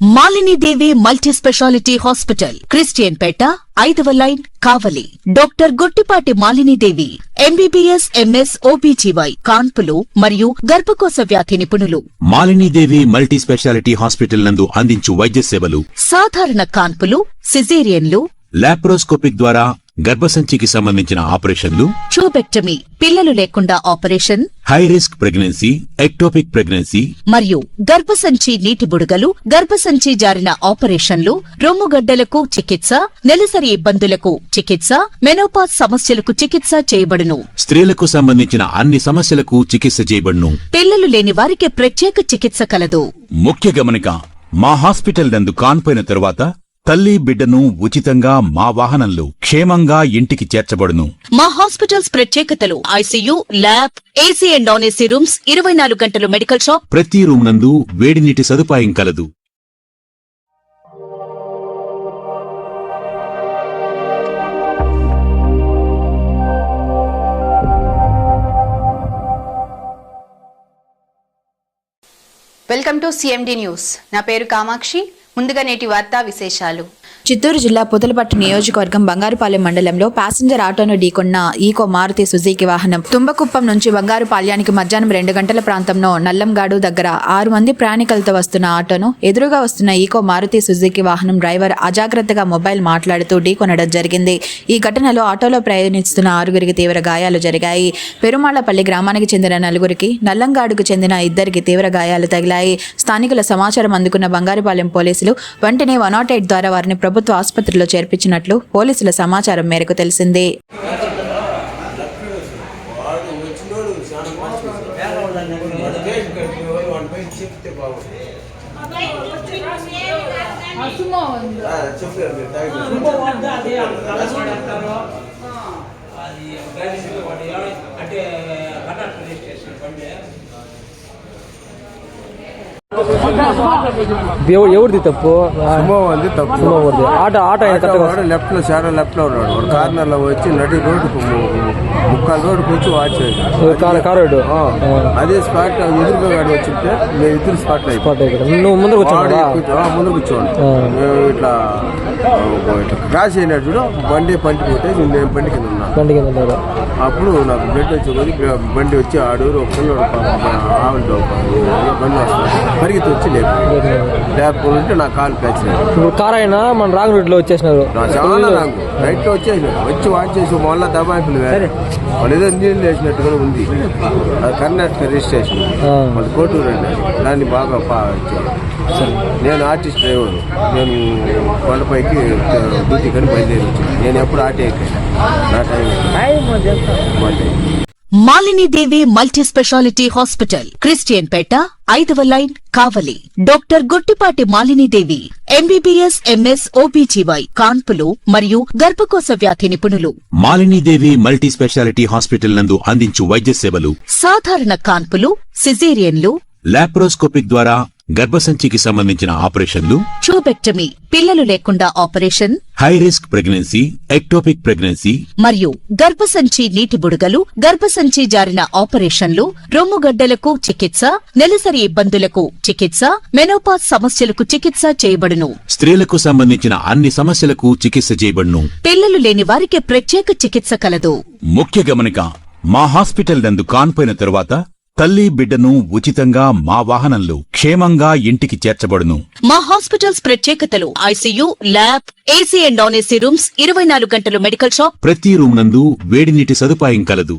మాలిని దేవి multi speciality hospital, Christian పేట, 5వ line, కావలి. Doctor Guttipati Malini దేవి, MBBS, MS, OBGY, కాన్పులు మరియు గర్భకోశ వ్యాధి నిపుణులు. మాలిని దేవి మల్టీ స్పెషాలిటీ హాస్పిటల్ నందు అందించు వైద్య సేవలు: సాధారణ కాన్పులు, సిజేరియన్లు, లాప్రోస్కోపిక్ ద్వారా గర్భసంచికి సంబంధించిన ఆపరేషన్లు, ట్యూబెక్టమీ, పిల్లలు లేకుండా operation, high risk pregnancy, ectopic pregnancy మరియు గర్భసంచి నీటి బుడగలు, గర్భసంచి జారిన ఆపరేషన్లు, రొమ్ముగడ్డలకు చికిత్స, నెలసరి ఇబ్బందులకు చికిత్స, మెనోపాజ్ సమస్యలకు చికిత్స చేయబడును. స్త్రీలకు సంబంధించిన అన్ని సమస్యలకు చికిత్స చేయబడును. పిల్లలు లేని వారికి ప్రత్యేక చికిత్స కలదు. ముఖ్య గమనిక: మా హాస్పిటల్ నందు కాన్పోయిన తరువాత తల్లి బిడ్డను ఉచితంగా మా వాహనంలో క్షేమంగా ఇంటికి చేర్చబడును. మా హాస్పిటల్స్ ప్రత్యేకతలు: ICU, lab, AC and non AC rooms, 24 గంటలు మెడికల్ షాప్, ప్రతి రూమ్ నందు వేడి నీటి సదుపాయం కలదు. Welcome to CMD news. నా పేరు కామాక్షి. ముందుగా నేటి వార్తా విశేషాలు. చిత్తూరు జిల్లా పుతలపట్టు నియోజకవర్గం బంగారుపాలెం మండలంలో ప్యాసింజర్ ఆటోను ఢీకొన్న ఈకో మారుతి సుజుకి వాహనం తుంబకుప్పం నుంచి బంగారుపాళ్యానికి మధ్యాహ్నం 2 గంటల ప్రాంతంలో నల్లంగాడు దగ్గర 6 మంది ప్రయాణికులతో వస్తున్న ఆటోను ఎదురుగా వస్తున్న ఈకో మారుతి సుజుకి వాహనం డ్రైవర్ అజాగ్రత్తగా మొబైల్ మాట్లాడుతూ ఢీకొనడం జరిగింది. ఈ ఘటనలో ఆటోలో ప్రయాణిస్తున్న 6గురికి తీవ్ర గాయాలు జరిగాయి. పెరుమాళ్లపల్లి గ్రామానికి చెందిన 4గురికి, నల్లంగాడుకు చెందిన 2కి తీవ్ర గాయాలు తగిలాయి. స్థానికుల సమాచారం అందుకున్న బంగారుపాలెం పోలీసులు వెంటనే 108 ద్వారా వారిని ప్రభుత్వ ఆసుపత్రిలో చేర్పించినట్లు పోలీసుల సమాచారం మేరకు తెలిసింది. ఎవరిది తప్పు? తప్పు ఆటో లెఫ్ట్ లో చాలా లెఫ్ట్ లో ఉన్నాడు. వాడు కార్నర్ లో వచ్చి నడి రోడ్డుకు ముక్కాలు రోడ్డుకు వచ్చి వాచాడు. అదే స్పాట్ ఎదురుగా గాడి వచ్చింటే మేము ఇద్దరు స్పాట్ నువ్వు ముందుకు ముందు కూర్చోండి. ఇట్లా క్రాష్ అయినాడు చూడు. బండి పంటి కొట్టేసి నేను బండి కింద ఉన్నా. అప్పుడు నాకు బ్లడ్ వచ్చి బండి వచ్చి ఆడూరు ఒక పిల్లడు ఆవులతో బండి వస్తుంది పరిగెత్తి వచ్చి లేకపోతే నా కాలు ప్యాచ్. ఇప్పుడు కార్ అయినా మన రాంగ్ రూట్ లో వచ్చేసినారు. చాలా రాంగ్ రైట్ లో వచ్చేసినారు. వచ్చి వాచ్ చేసి మళ్ళీ దబాయింపులు వాళ్ళు ఏదో నీళ్ళు వేసినట్టుగా ఉంది. అది కర్ణాటక రిజిస్ట్రేషన్, అది కోటూరు అండి. దాన్ని బాగా నేను ఆర్టిస్ట్ డ్రైవర్. నేను కొండపైకి డ్యూటీ కానీ బయలుదేరి వచ్చాను. నేను ఎప్పుడు ఆటో ఎక్కాను. నా టైం మాలిని దేవి మల్టీ స్పెషాలిటీ హాస్పిటల్, క్రిస్టియన్ పేట, 5వ లైన్, కావలి. డాక్టర్ గుట్టిపాటి మాలిని దేవి, ఎంబీబీఎస్, ఎంఎస్, ఓబీజీవై, కాన్పులు మరియు గర్భకోశ వ్యాధి నిపుణులు. మాలిని దేవి మల్టీ స్పెషాలిటీ హాస్పిటల్ నందు అందించు వైద్య సేవలు: సాధారణ కాన్పులు, సిజేరియన్లు, లాప్రోస్కోపిక్ ద్వారా గర్భసంచికి సంబంధించిన ఆపరేషన్లు, ట్యూబెక్టమీ, పిల్లలు లేకుండా operation, high risk pregnancy, ectopic pregnancy మరియు గర్భసంచి నీటి బుడగలు, గర్భసంచి జారిన ఆపరేషన్లు, రొమ్ముగడ్డలకు చికిత్స, నెలసరి ఇబ్బందులకు చికిత్స, మెనోపాజ్ సమస్యలకు చికిత్స చేయబడును. స్త్రీలకు సంబంధించిన అన్ని సమస్యలకు చికిత్స చేయబడును. పిల్లలు లేని వారికి ప్రత్యేక చికిత్స కలదు. ముఖ్య గమనిక: మా హాస్పిటల్ నందు కాన్పోయిన తరువాత తల్లి బిడ్డను ఉచితంగా మా వాహనంలో క్షేమంగా ఇంటికి చేర్చబడును. మా హాస్పిటల్స్ ప్రత్యేకతలు: ICU, lab, AC and non AC rooms, 24 గంటలు మెడికల్ షాప్, ప్రతి రూమ్ నందు వేడి నీటి సదుపాయం కలదు.